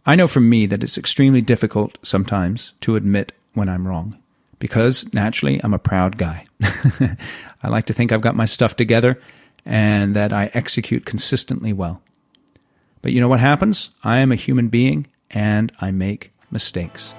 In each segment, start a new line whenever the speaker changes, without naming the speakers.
I know for me that it's extremely difficult sometimes to admit when I'm wrong, because naturally I'm a proud guy. I like to think I've got my stuff together and that I execute consistently well. But you know what happens? I am a human being and I make mistakes.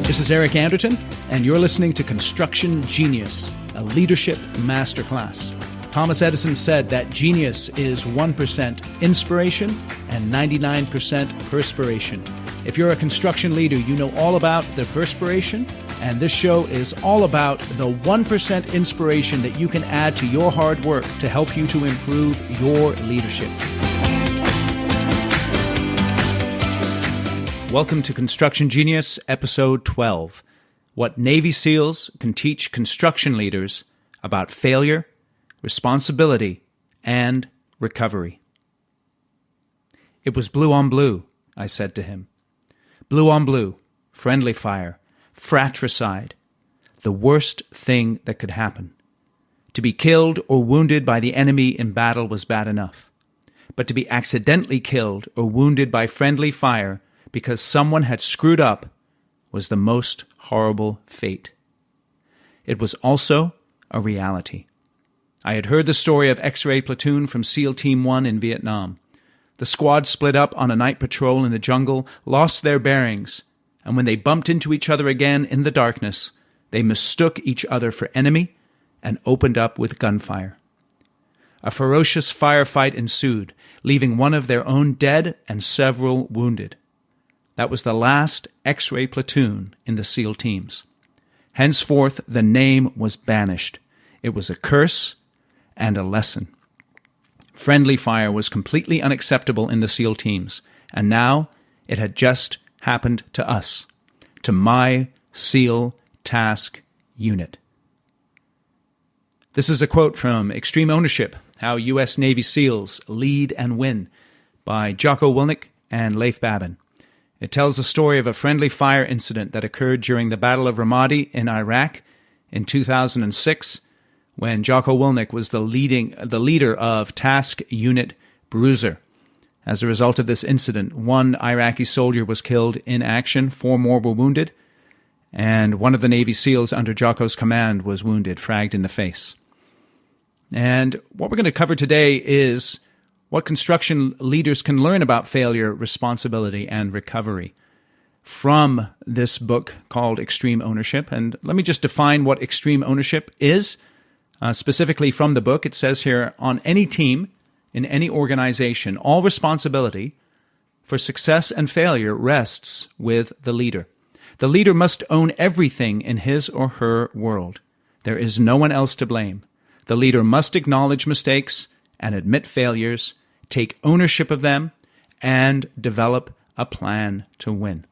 This is Eric Anderton, and you're listening to Construction Genius, a leadership masterclass. Thomas Edison said that genius is 1% inspiration and 99% perspiration. If you're a construction leader, you know all about the perspiration, and this show is all about the 1% inspiration that you can add to your hard work to help you to improve your leadership. Welcome to Construction Genius, Episode 12, What Navy SEALs Can Teach Construction Leaders About Failure, Responsibility, and Recovery. It was blue on blue, I said to him. Blue on blue, friendly fire, fratricide, the worst thing that could happen. To be killed or wounded by the enemy in battle was bad enough. But to be accidentally killed or wounded by friendly fire because someone had screwed up was the most horrible fate. It was also a reality. I had heard the story of X-Ray Platoon from SEAL Team 1 in Vietnam. The squad split up on a night patrol in the jungle, lost their bearings, and when they bumped into each other again in the darkness, they mistook each other for enemy and opened up with gunfire. A ferocious firefight ensued, leaving one of their own dead and several wounded. That was the last X-Ray Platoon in the SEAL teams. Henceforth, the name was banished. It was a curse and a lesson. Friendly fire was completely unacceptable in the SEAL teams, and now it had just happened to us, to my SEAL task unit. This is a quote from Extreme Ownership, How U.S. Navy SEALs Lead and Win, by Jocko Willink and Leif Babin. It tells the story of a friendly fire incident that occurred during the Battle of Ramadi in Iraq in 2006, when Jocko Willink was the leader of Task Unit Bruiser. As a result of this incident, one Iraqi soldier was killed in action, 4 more were wounded, and one of the Navy SEALs under Jocko's command was wounded, fragged in the face. And what we're going to cover today is what construction leaders can learn about failure, responsibility, and recovery from this book called Extreme Ownership. And let me just define what extreme ownership is. Specifically from the book, it says here, on any team, in any organization, all responsibility for success and failure rests with the leader. The leader must own everything in his or her world. There is no one else to blame. The leader must acknowledge mistakes and admit failures, take ownership of them, and develop a plan to win.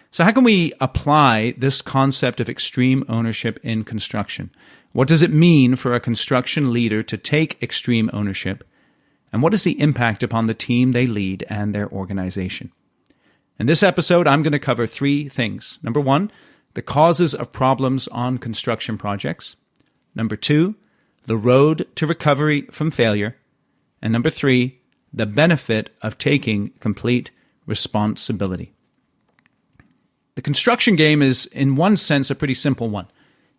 So how can we apply this concept of extreme ownership in construction? What does it mean for a construction leader to take extreme ownership? And what is the impact upon the team they lead and their organization? In this episode, I'm going to cover 3 things. Number 1, the causes of problems on construction projects. Number 2, the road to recovery from failure. And number 3, the benefit of taking complete responsibility. The construction game is, in one sense, a pretty simple one.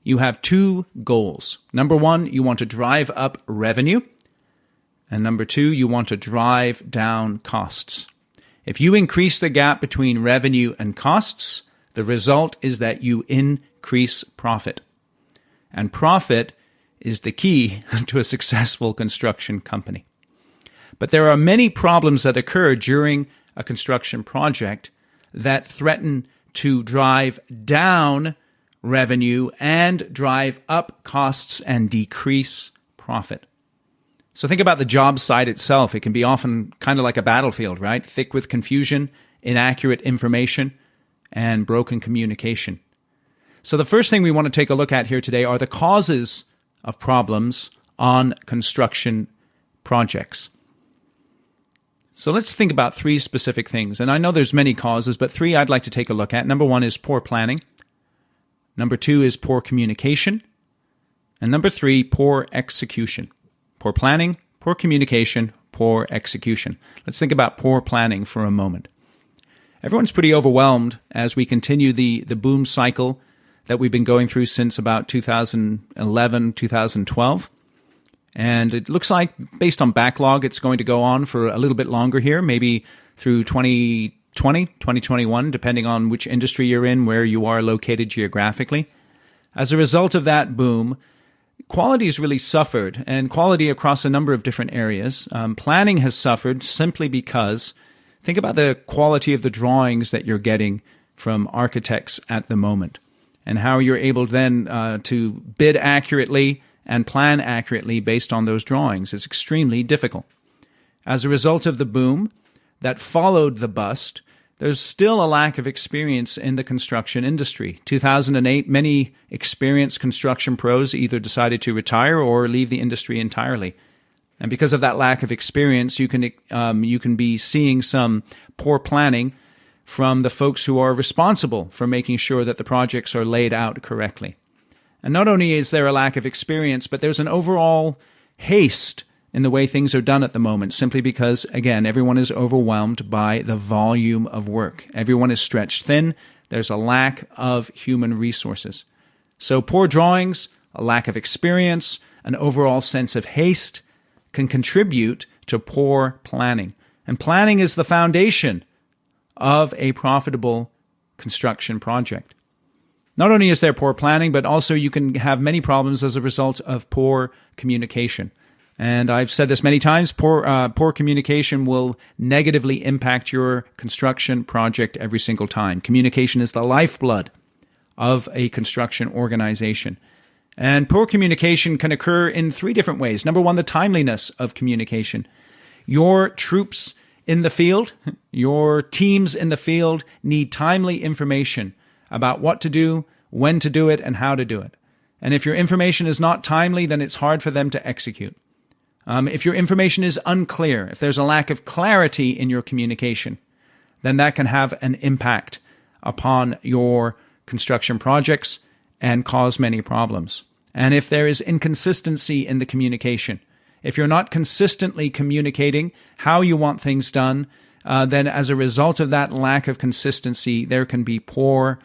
You have 2 goals. Number 1, you want to drive up revenue. And number 2, you want to drive down costs. If you increase the gap between revenue and costs, the result is that you increase profit. And profit is the key to a successful construction company. But there are many problems that occur during a construction project that threaten to drive down revenue and drive up costs and decrease profit. So think about the job site itself. It can be often kind of like a battlefield, right? Thick with confusion, inaccurate information, and broken communication. So the first thing we want to take a look at here today are the causes of problems on construction projects. So let's think about 3 specific things. And I know there's many causes, but 3 I'd like to take a look at. Number 1 is poor planning. Number 2 is poor communication. And number 3, poor execution. Poor planning, poor communication, poor execution. Let's think about poor planning for a moment. Everyone's pretty overwhelmed as we continue the boom cycle that we've been going through since about 2011, 2012. And it looks like, based on backlog, it's going to go on for a little bit longer here, maybe through 2020, 2021, depending on which industry you're in, where you are located geographically. As a result of that boom, quality has really suffered, and quality across a number of different areas. Planning has suffered simply because, think about the quality of the drawings that you're getting from architects at the moment, and how you're able then to bid accurately and plan accurately based on those drawings. It's extremely difficult. As a result of the boom that followed the bust, there's still a lack of experience in the construction industry. 2008, many experienced construction pros either decided to retire or leave the industry entirely. And because of that lack of experience, you can be seeing some poor planning from the folks who are responsible for making sure that the projects are laid out correctly. And not only is there a lack of experience, but there's an overall haste in the way things are done at the moment, simply because, again, everyone is overwhelmed by the volume of work. Everyone is stretched thin. There's a lack of human resources. So poor drawings, a lack of experience, an overall sense of haste can contribute to poor planning. And planning is the foundation of a profitable construction project. Not only is there poor planning, but also you can have many problems as a result of poor communication. And I've said this many times, poor communication will negatively impact your construction project every single time. Communication is the lifeblood of a construction organization. And poor communication can occur in three different ways. Number one, the timeliness of communication. Your troops in the field, your teams in the field need timely information about what to do, when to do it, and how to do it. And if your information is not timely, then it's hard for them to execute. If your information is unclear, if there's a lack of clarity in your communication, then that can have an impact upon your construction projects and cause many problems. And if there is inconsistency in the communication, if you're not consistently communicating how you want things done, then as a result of that lack of consistency, there can be poor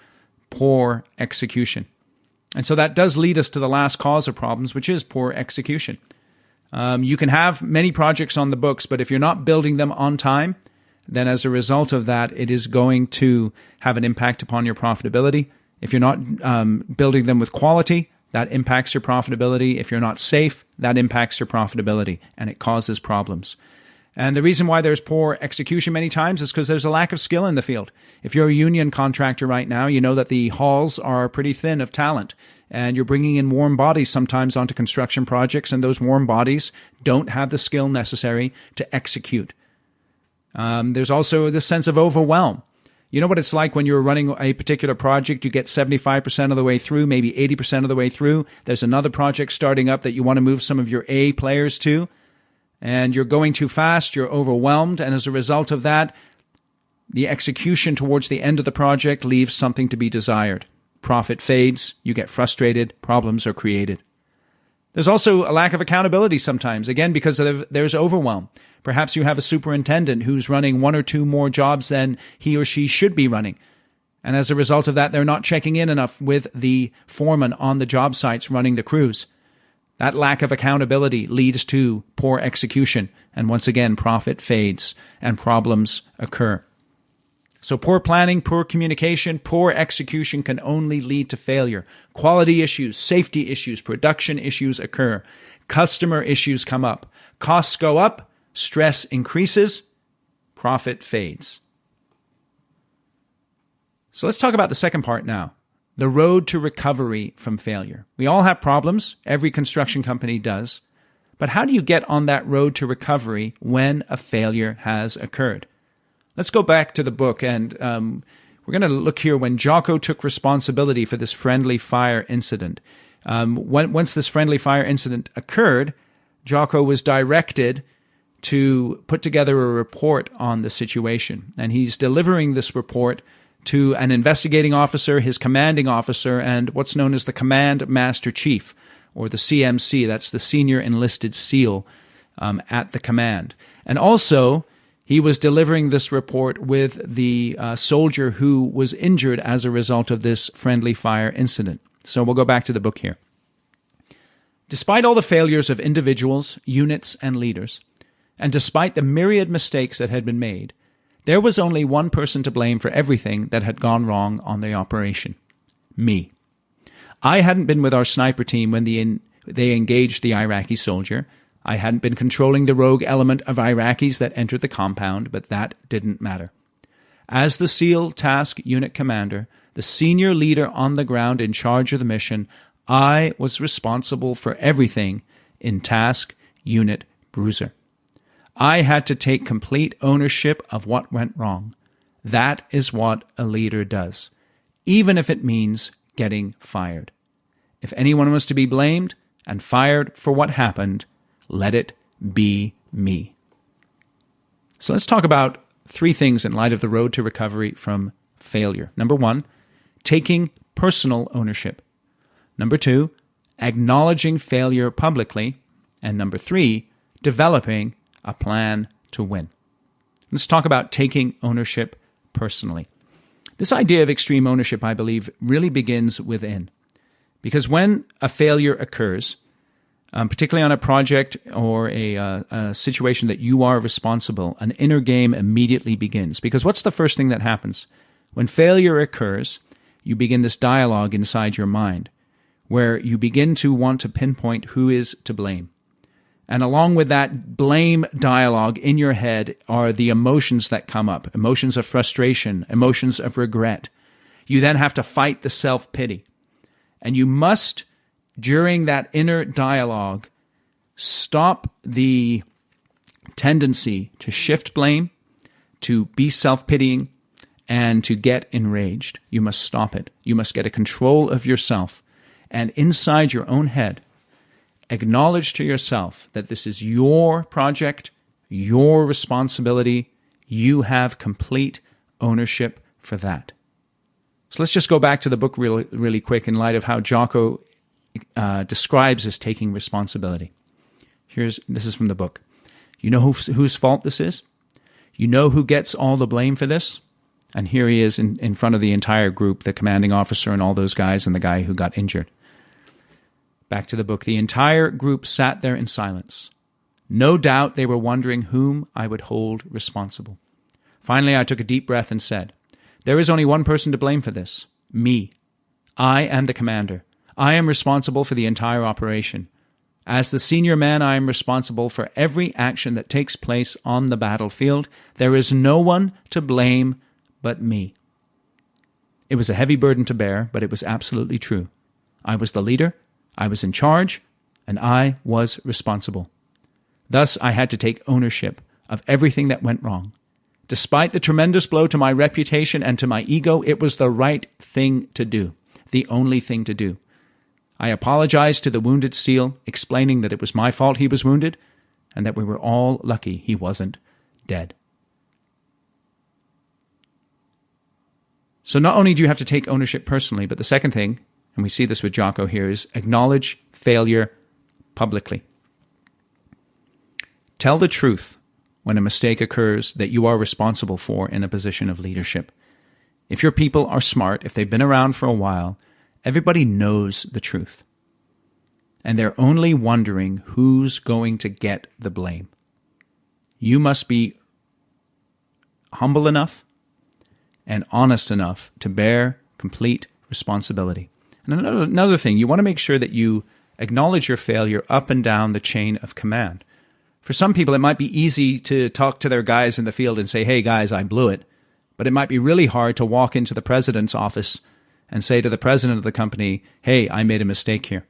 execution. And so that does lead us to the last cause of problems, which is poor execution. You can have many projects on the books, but if you're not building them on time, then as a result of that, it is going to have an impact upon your profitability. If you're not building them with quality, that impacts your profitability. If you're not safe, that impacts your profitability, and it causes problems. And the reason why there's poor execution many times is because there's a lack of skill in the field. If you're a union contractor right now, you know that the halls are pretty thin of talent, and you're bringing in warm bodies sometimes onto construction projects, and those warm bodies don't have the skill necessary to execute. There's also this sense of overwhelm. You know what it's like when you're running a particular project, you get 75% of the way through, maybe 80% of the way through. There's another project starting up that you want to move some of your A players to, and you're going too fast, you're overwhelmed, and as a result of that, the execution towards the end of the project leaves something to be desired. Profit fades, you get frustrated, problems are created. There's also a lack of accountability sometimes, again, because there's overwhelm. Perhaps you have a superintendent who's running one or two more jobs than he or she should be running. And as a result of that, they're not checking in enough with the foreman on the job sites running the crews. That lack of accountability leads to poor execution. And once again, profit fades and problems occur. So poor planning, poor communication, poor execution can only lead to failure. Quality issues, safety issues, production issues occur. Customer issues come up. Costs go up. Stress increases. Profit fades. So let's talk about the second part now. The road to recovery from failure. We all have problems. Every construction company does. But how do you get on that road to recovery when a failure has occurred? Let's go back to the book, and we're going to look here when Jocko took responsibility for this friendly fire incident. Once this friendly fire incident occurred, Jocko was directed to put together a report on the situation. And he's delivering this report to an investigating officer, his commanding officer, and what's known as the Command Master Chief, or the CMC. That's the Senior Enlisted SEAL at the command. And also, he was delivering this report with the soldier who was injured as a result of this friendly fire incident. So we'll go back to the book here. Despite all the failures of individuals, units, and leaders, and despite the myriad mistakes that had been made, there was only one person to blame for everything that had gone wrong on the operation: me. I hadn't been with our sniper team when they engaged the Iraqi soldier. I hadn't been controlling the rogue element of Iraqis that entered the compound, but that didn't matter. As the SEAL Task Unit Commander, the senior leader on the ground in charge of the mission, I was responsible for everything in Task Unit Bruiser. I had to take complete ownership of what went wrong. That is what a leader does, even if it means getting fired. If anyone was to be blamed and fired for what happened, let it be me. So let's talk about 3 things in light of the road to recovery from failure. Number 1, taking personal ownership. Number 2, acknowledging failure publicly. And number 3, developing a plan to win. Let's talk about taking ownership personally. This idea of extreme ownership, I believe, really begins within. Because when a failure occurs, particularly on a project or a situation that you are responsible, an inner game immediately begins. Because what's the first thing that happens? When failure occurs, you begin this dialogue inside your mind where you begin to want to pinpoint who is to blame. And along with that blame dialogue in your head are the emotions that come up, emotions of frustration, emotions of regret. You then have to fight the self-pity. And you must, during that inner dialogue, stop the tendency to shift blame, to be self-pitying, and to get enraged. You must stop it. You must get a control of yourself. And inside your own head, acknowledge to yourself that this is your project, your responsibility. You have complete ownership for that. So let's just go back to the book really quick in light of how Jocko describes as taking responsibility. This is from the book. You know whose fault this is? You know who gets all the blame for this? And here he is in front of the entire group, the commanding officer and all those guys and the guy who got injured. Back to the book. The entire group sat there in silence. No doubt they were wondering whom I would hold responsible. Finally, I took a deep breath and said, "There is only one person to blame for this, me. I am the commander. I am responsible for the entire operation. As the senior man, I am responsible for every action that takes place on the battlefield. There is no one to blame but me." It was a heavy burden to bear, but it was absolutely true. I was the leader, I was in charge, and I was responsible. Thus, I had to take ownership of everything that went wrong. Despite the tremendous blow to my reputation and to my ego, it was the right thing to do, the only thing to do. I apologized to the wounded SEAL, explaining that it was my fault he was wounded, and that we were all lucky he wasn't dead. So not only do you have to take ownership personally, but the second thing, and we see this with Jocko here, is acknowledge failure publicly. Tell the truth when a mistake occurs that you are responsible for in a position of leadership. If your people are smart, if they've been around for a while, everybody knows the truth. And they're only wondering who's going to get the blame. You must be humble enough and honest enough to bear complete responsibility. And another thing, you want to make sure that you acknowledge your failure up and down the chain of command. For some people, it might be easy to talk to their guys in the field and say, "Hey guys, I blew it." But it might be really hard to walk into the president's office and say to the president of the company, "Hey, I made a mistake here."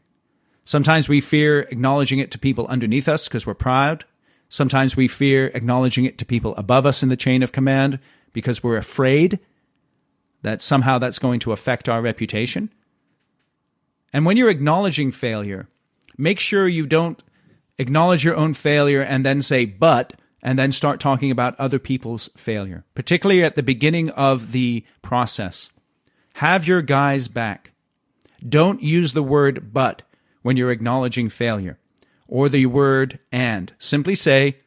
Sometimes we fear acknowledging it to people underneath us because we're proud. Sometimes we fear acknowledging it to people above us in the chain of command because we're afraid that somehow that's going to affect our reputation. And when you're acknowledging failure, make sure you don't acknowledge your own failure and then say, "but," and then start talking about other people's failure, particularly at the beginning of the process. Have your guys back. Don't use the word "but" when you're acknowledging failure. or the word and. Simply say,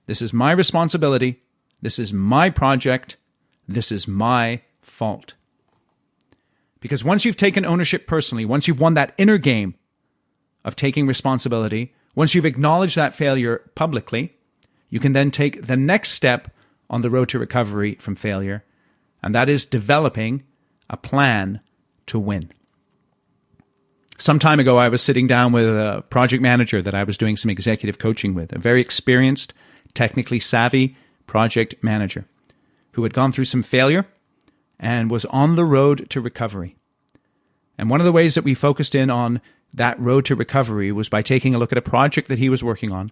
this is my responsibility, this is my project, this is my fault. Because once you've taken ownership personally, once you've won that inner game of taking responsibility, once you've acknowledged that failure publicly, you can then take the next step on the road to recovery from failure, and that is developing a plan to win. Some time ago, I was sitting down with a project manager that I was doing some executive coaching with, a very experienced, technically savvy project manager who had gone through some failure and was on the road to recovery. And one of the ways that we focused in on that road to recovery was by taking a look at a project that he was working on,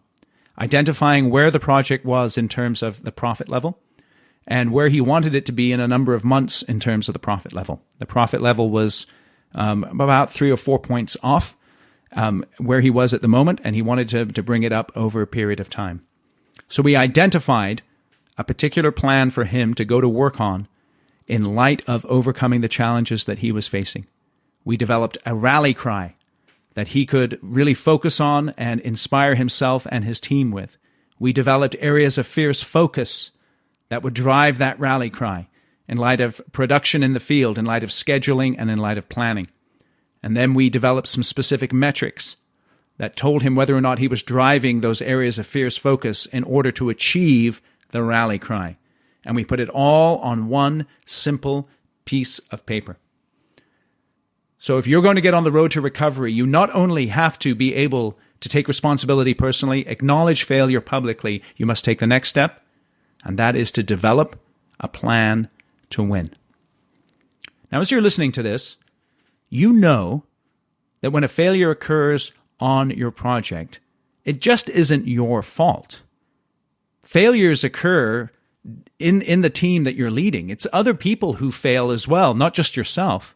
identifying where the project was in terms of the profit level, and where he wanted it to be in a number of months in terms of the profit level. The profit level was about 3 or 4 points off where he was at the moment, and he wanted to bring it up over a period of time. So we identified a particular plan for him to go to work on in light of overcoming the challenges that he was facing. We developed a rally cry that he could really focus on and inspire himself and his team with. We developed areas of fierce focus that would drive that rally cry in light of production in the field, in light of scheduling, and in light of planning. And then we developed some specific metrics that told him whether or not he was driving those areas of fierce focus in order to achieve the rally cry. And we put it all on one simple piece of paper. So if you're going to get on the road to recovery, you not only have to be able to take responsibility personally, acknowledge failure publicly, you must take the next step, and that is to develop a plan to win. Now, as you're listening to this, you know that when a failure occurs on your project, it just isn't your fault. Failures occur in the team that you're leading. It's other people who fail as well, not just yourself.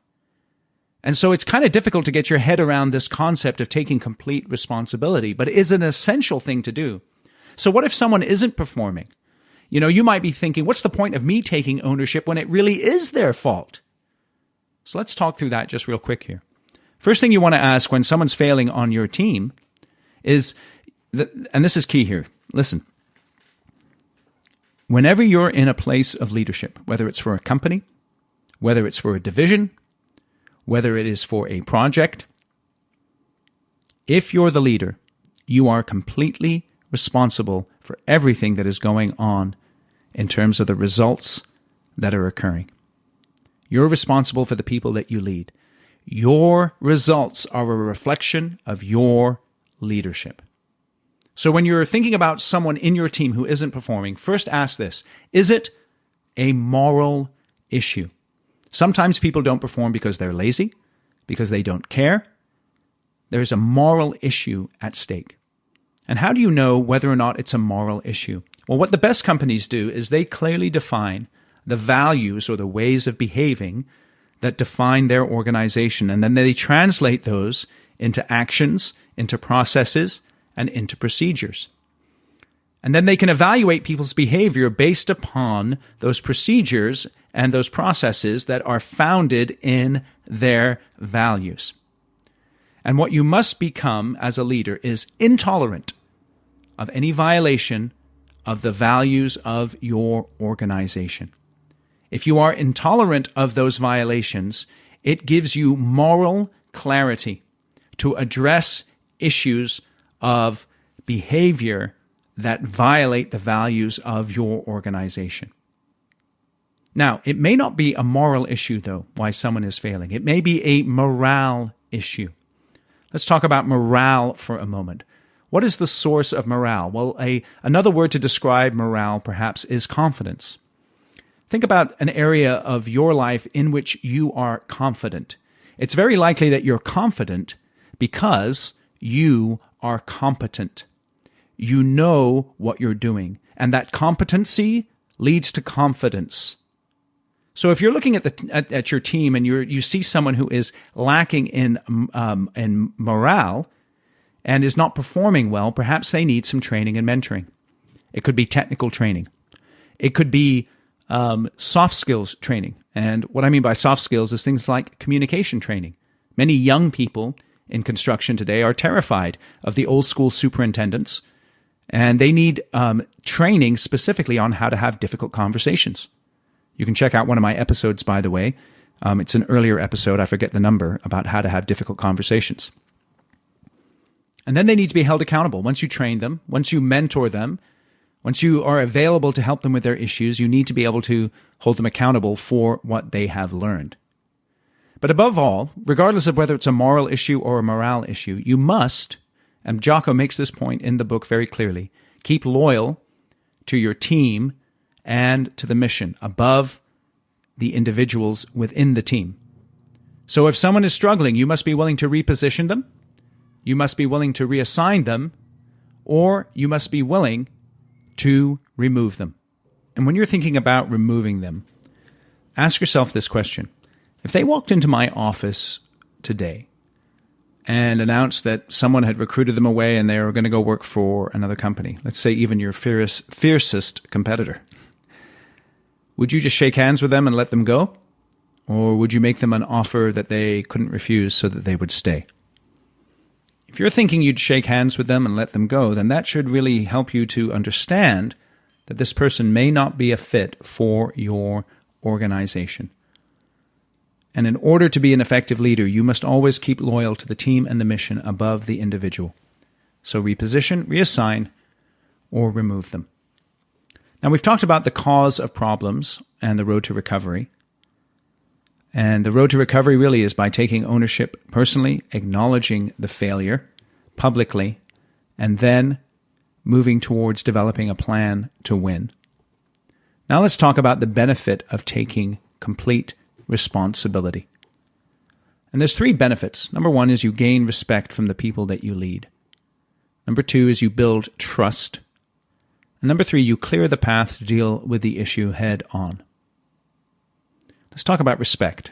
And so it's kind of difficult to get your head around this concept of taking complete responsibility, but it is an essential thing to do. So what if someone isn't performing? You know, you might be thinking, what's the point of me taking ownership when it really is their fault? So let's talk through that just real quick here. First thing you want to ask when someone's failing on your team is, and this is key here, listen. Whenever you're in a place of leadership, whether it's for a company, whether it's for a division, whether it is for a project, if you're the leader, you are completely responsible for everything that is going on in terms of the results that are occurring. You're responsible for the people that you lead. Your results are a reflection of your leadership. So when you're thinking about someone in your team who isn't performing, first ask this: is it a moral issue? Sometimes people don't perform because they're lazy, because they don't care. There's a moral issue at stake. And how do you know whether or not it's a moral issue? Well, what the best companies do is they clearly define the values or the ways of behaving that define their organization, and then they translate those into actions, into processes, and into procedures. And then they can evaluate people's behavior based upon those procedures and those processes that are founded in their values. And what you must become as a leader is intolerant of any violation of the values of your organization. If you are intolerant of those violations, it gives you moral clarity to address issues of behavior that violate the values of your organization. Now, it may not be a moral issue, though, why someone is failing. It may be a morale issue. Let's talk about morale for a moment. What is the source of morale? Well, another word to describe morale, perhaps, is confidence. Think about an area of your life in which you are confident. It's very likely that you're confident because you are competent. You know what you're doing, and that competency leads to confidence. So if you're looking at your team and you see someone who is lacking in morale and is not performing well, perhaps they need some training and mentoring. It could be technical training. It could be soft skills training. And what I mean by soft skills is things like communication training. Many young people in construction today are terrified of the old school superintendents, and they need training specifically on how to have difficult conversations. You can check out one of my episodes, by the way. It's an earlier episode, I forget the number, about how to have difficult conversations. And then they need to be held accountable. Once you train them, once you mentor them, once you are available to help them with their issues, you need to be able to hold them accountable for what they have learned. But above all, regardless of whether it's a moral issue or a morale issue, you must, and Jocko makes this point in the book very clearly, keep loyal to your team and to the mission above the individuals within the team. So if someone is struggling, you must be willing to reposition them, you must be willing to reassign them, or you must be willing to remove them. And when you're thinking about removing them, ask yourself this question. If they walked into my office today and announced that someone had recruited them away and they were going to go work for another company, let's say even your fiercest competitor, would you just shake hands with them and let them go? Or would you make them an offer that they couldn't refuse so that they would stay? If you're thinking you'd shake hands with them and let them go, then that should really help you to understand that this person may not be a fit for your organization. And in order to be an effective leader, you must always keep loyal to the team and the mission above the individual. So reposition, reassign, or remove them. Now, we've talked about the cause of problems and the road to recovery. And the road to recovery really is by taking ownership personally, acknowledging the failure publicly, and then moving towards developing a plan to win. Now let's talk about the benefit of taking complete responsibility. And there's 3 benefits. Number 1 is you gain respect from the people that you lead. Number 2 is you build trust. And number 3, you clear the path to deal with the issue head on. Let's talk about respect.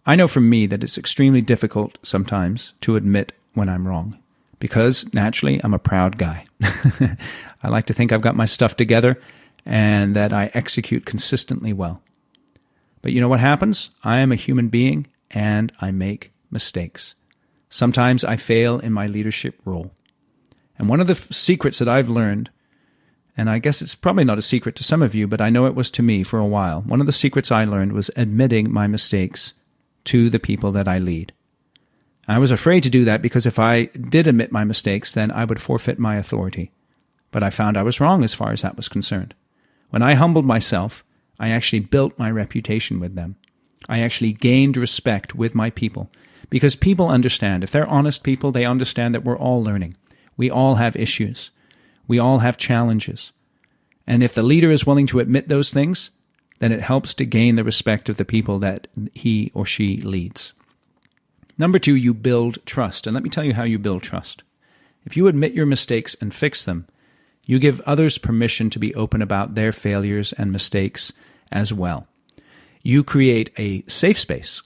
I know for me that it's extremely difficult sometimes to admit when I'm wrong, because naturally I'm a proud guy. I like to think I've got my stuff together and that I execute consistently well. But you know what happens? I am a human being and I make mistakes. Sometimes I fail in my leadership role. And one of the secrets that I've learned, and I guess it's probably not a secret to some of you, but I know it was to me for a while. One of the secrets I learned was admitting my mistakes to the people that I lead. I was afraid to do that because if I did admit my mistakes, then I would forfeit my authority. But I found I was wrong as far as that was concerned. When I humbled myself, I actually built my reputation with them. I actually gained respect with my people because people understand. If they're honest people, they understand that we're all learning. We all have issues. We all have challenges. And if the leader is willing to admit those things, then it helps to gain the respect of the people that he or she leads. Number 2, you build trust. And let me tell you how you build trust. If you admit your mistakes and fix them, you give others permission to be open about their failures and mistakes as well. You create a safe space,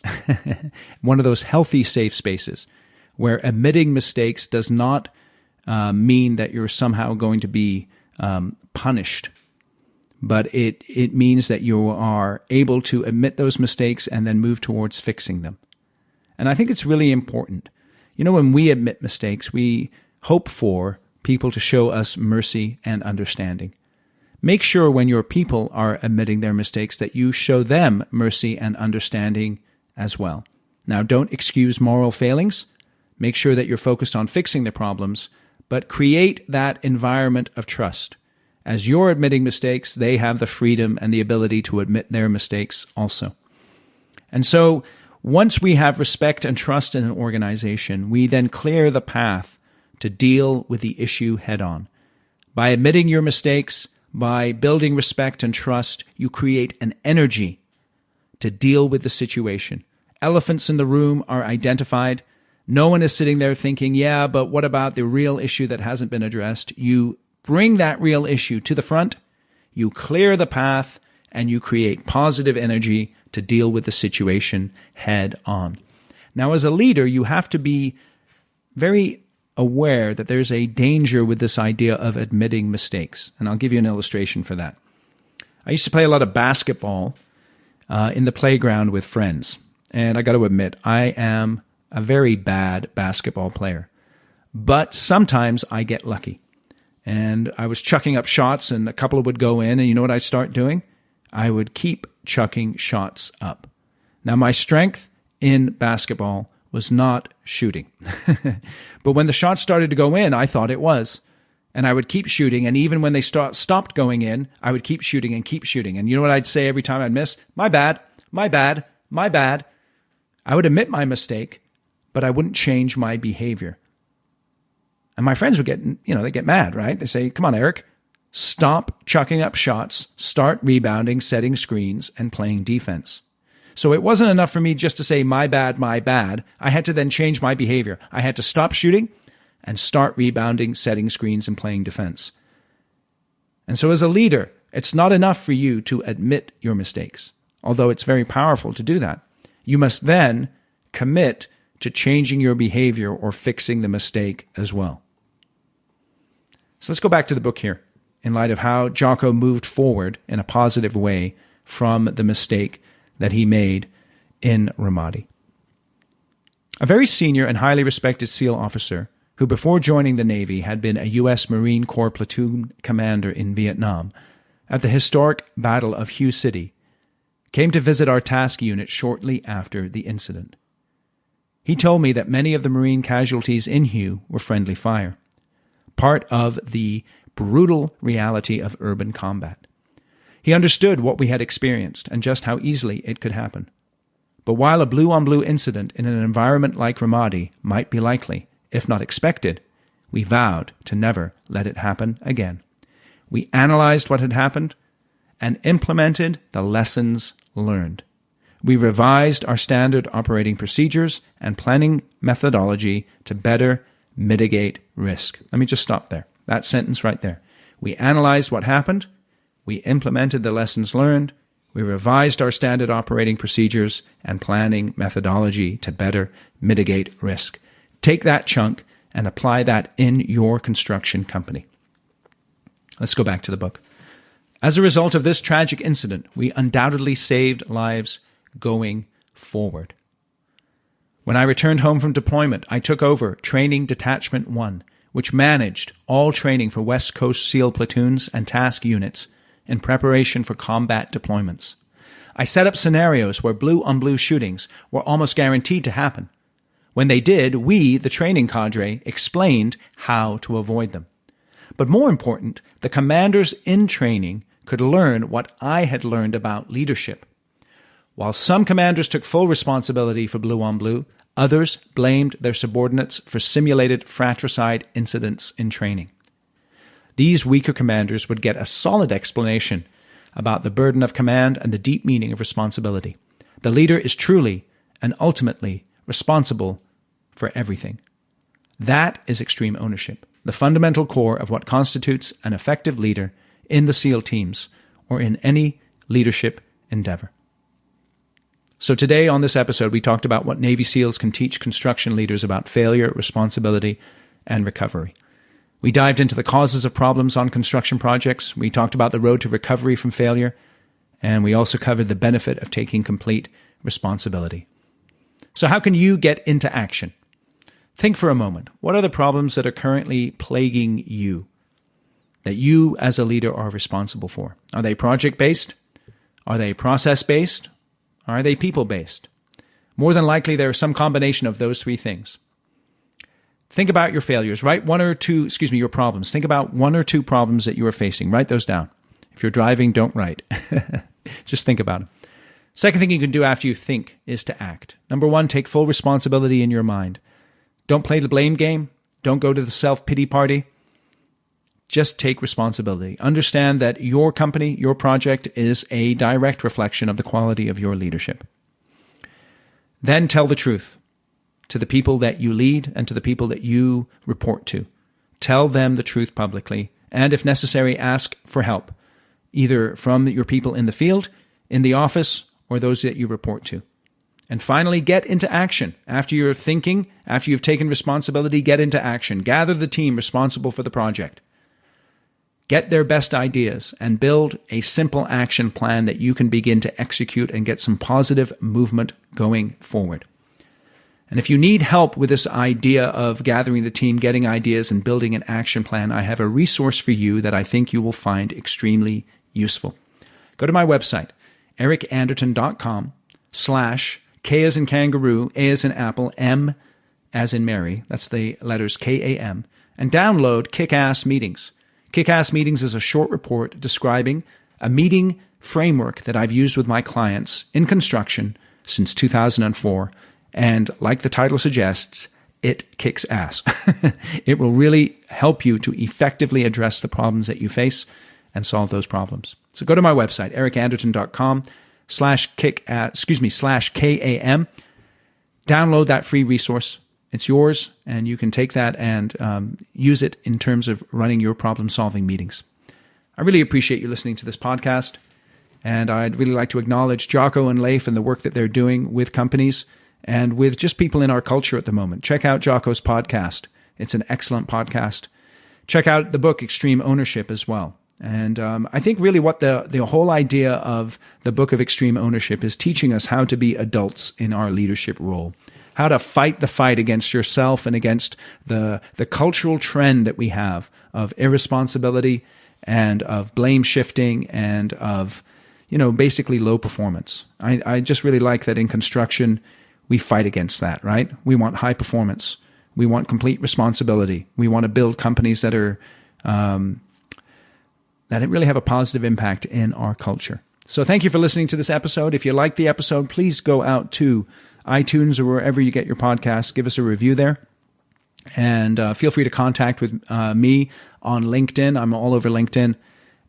one of those healthy safe spaces, where admitting mistakes does not mean that you're somehow going to be punished, but it means that you are able to admit those mistakes and then move towards fixing them. And I think it's really important. You know, when we admit mistakes, we hope for people to show us mercy and understanding. Make sure when your people are admitting their mistakes that you show them mercy and understanding as well. Now, don't excuse moral failings. Make sure that you're focused on fixing the problems, but create that environment of trust. As you're admitting mistakes, they have the freedom and the ability to admit their mistakes also. And so, once we have respect and trust in an organization, we then clear the path to deal with the issue head on. By admitting your mistakes, by building respect and trust, you create an energy to deal with the situation. Elephants in the room are identified. No one is sitting there thinking, yeah, but what about the real issue that hasn't been addressed? You bring that real issue to the front, you clear the path, and you create positive energy to deal with the situation head on. Now, as a leader, you have to be very aware that there's a danger with this idea of admitting mistakes. And I'll give you an illustration for that. I used to play a lot of basketball in the playground with friends. And I got to admit, I am a very bad basketball player. But sometimes I get lucky. And I was chucking up shots and a couple would go in. And you know what I'd start doing? I would keep chucking shots up. Now, my strength in basketball was not shooting. But when the shots started to go in, I thought it was. And I would keep shooting. And even when they stopped going in, I would keep shooting and keep shooting. And you know what I'd say every time I'd miss? My bad, my bad, my bad. I would admit my mistake, but I wouldn't change my behavior. And my friends would they get mad, right? They say, come on, Eric, stop chucking up shots, start rebounding, setting screens, and playing defense. So it wasn't enough for me just to say, my bad, my bad. I had to then change my behavior. I had to stop shooting and start rebounding, setting screens, and playing defense. And so as a leader, it's not enough for you to admit your mistakes, although it's very powerful to do that. You must then commit to changing your behavior or fixing the mistake as well. So let's go back to the book here in light of how Jocko moved forward in a positive way from the mistake that he made in Ramadi. A very senior and highly respected SEAL officer who before joining the Navy had been a U.S. Marine Corps platoon commander in Vietnam at the historic Battle of Hue City, came to visit our task unit shortly after the incident. He told me that many of the Marine casualties in Hue were friendly fire, part of the brutal reality of urban combat. He understood what we had experienced and just how easily it could happen. But while a blue-on-blue incident in an environment like Ramadi might be likely, if not expected, we vowed to never let it happen again. We analyzed what had happened and implemented the lessons learned. We revised our standard operating procedures and planning methodology to better mitigate risk. Let me just stop there. That sentence right there. We analyzed what happened. We implemented the lessons learned. We revised our standard operating procedures and planning methodology to better mitigate risk. Take that chunk and apply that in your construction company. Let's go back to the book. As a result of this tragic incident, we undoubtedly saved lives going forward. When I returned home from deployment, I took over Training Detachment 1, which managed all training for West Coast SEAL platoons and task units in preparation for combat deployments. I set up scenarios where blue-on-blue shootings were almost guaranteed to happen. When they did, we, the training cadre, explained how to avoid them. But more important, the commanders in training could learn what I had learned about leadership. While some commanders took full responsibility for blue-on-blue, others blamed their subordinates for simulated fratricide incidents in training. These weaker commanders would get a solid explanation about the burden of command and the deep meaning of responsibility. The leader is truly and ultimately responsible for everything. That is extreme ownership, the fundamental core of what constitutes an effective leader in the SEAL teams or in any leadership endeavor. So today on this episode, we talked about what Navy SEALs can teach construction leaders about failure, responsibility, and recovery. We dived into the causes of problems on construction projects. We talked about the road to recovery from failure. And we also covered the benefit of taking complete responsibility. So how can you get into action? Think for a moment. What are the problems that are currently plaguing you that you as a leader are responsible for? Are they project-based? Are they process-based? Are they people-based? More than likely, there is some combination of those three things. Think about your failures. Write your problems. Think about one or two problems that you are facing. Write those down. If you're driving, don't write. Just think about them. Second thing you can do after you think is to act. Number one, take full responsibility in your mind. Don't play the blame game. Don't go to the self-pity party. Just take responsibility. Understand that your company, your project is a direct reflection of the quality of your leadership. Then tell the truth to the people that you lead and to the people that you report to. Tell them the truth publicly, and if necessary, ask for help, either from your people in the field, in the office, or those that you report to. And finally, get into action. After you're thinking, after you've taken responsibility, get into action. Gather the team responsible for the project. Get their best ideas and build a simple action plan that you can begin to execute and get some positive movement going forward. And if you need help with this idea of gathering the team, getting ideas, and building an action plan, I have a resource for you that I think you will find extremely useful. Go to my website, ericanderton.com/K as in kangaroo, A as in apple, M as in Mary. That's the letters KAM. And download Kick-Ass Meetings. Kick-Ass Meetings is a short report describing a meeting framework that I've used with my clients in construction since 2004. And like the title suggests, it kicks ass. It will really help you to effectively address the problems that you face and solve those problems. So go to my website, ericanderton.com/KAM. Download that free resource. It's yours, and you can take that and use it in terms of running your problem-solving meetings. I really appreciate you listening to this podcast, and I'd really like to acknowledge Jocko and Leif and the work that they're doing with companies and with just people in our culture at the moment. Check out Jocko's podcast. It's an excellent podcast. Check out the book, Extreme Ownership, as well. And I think really what the whole idea of the book of Extreme Ownership is teaching us how to be adults in our leadership role, how to fight the fight against yourself and against the cultural trend that we have of irresponsibility and of blame shifting and of, basically low performance. I just really like that in construction, we fight against that, right? We want high performance. We want complete responsibility. We want to build companies that are that really have a positive impact in our culture. So thank you for listening to this episode. If you like the episode, please go out to iTunes or wherever you get your podcasts. Give us a review there. And feel free to contact with me on LinkedIn. I'm all over LinkedIn.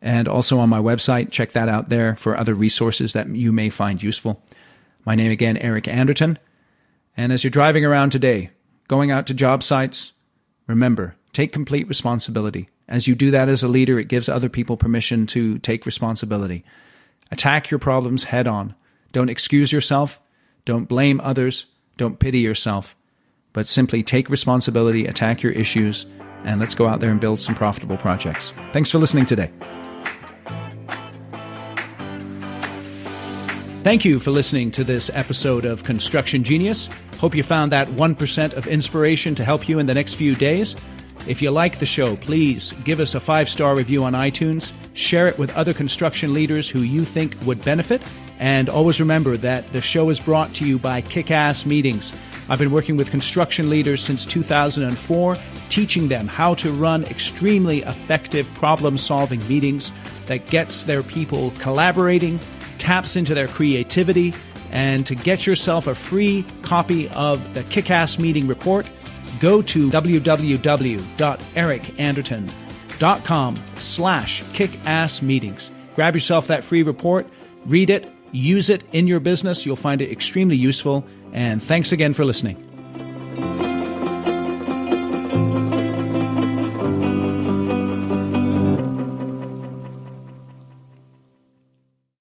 And also on my website. Check that out there for other resources that you may find useful. My name again, Eric Anderton. And as you're driving around today, going out to job sites, remember, take complete responsibility. As you do that as a leader, it gives other people permission to take responsibility. Attack your problems head on. Don't excuse yourself. Don't blame others. Don't pity yourself. But simply take responsibility, attack your issues, and let's go out there and build some profitable projects. Thanks for listening today. Thank you for listening to this episode of Construction Genius. Hope you found that 1% of inspiration to help you in the next few days. If you like the show, please give us a 5-star review on iTunes, share it with other construction leaders who you think would benefit, and always remember that the show is brought to you by Kick-Ass Meetings. I've been working with construction leaders since 2004, teaching them how to run extremely effective problem-solving meetings that gets their people collaborating, taps into their creativity, and to get yourself a free copy of the Kick-Ass Meeting Report, go to www.ericanderton.com/kickassmeetings. Grab yourself that free report, read it, use it in your business. You'll find it extremely useful. And thanks again for listening.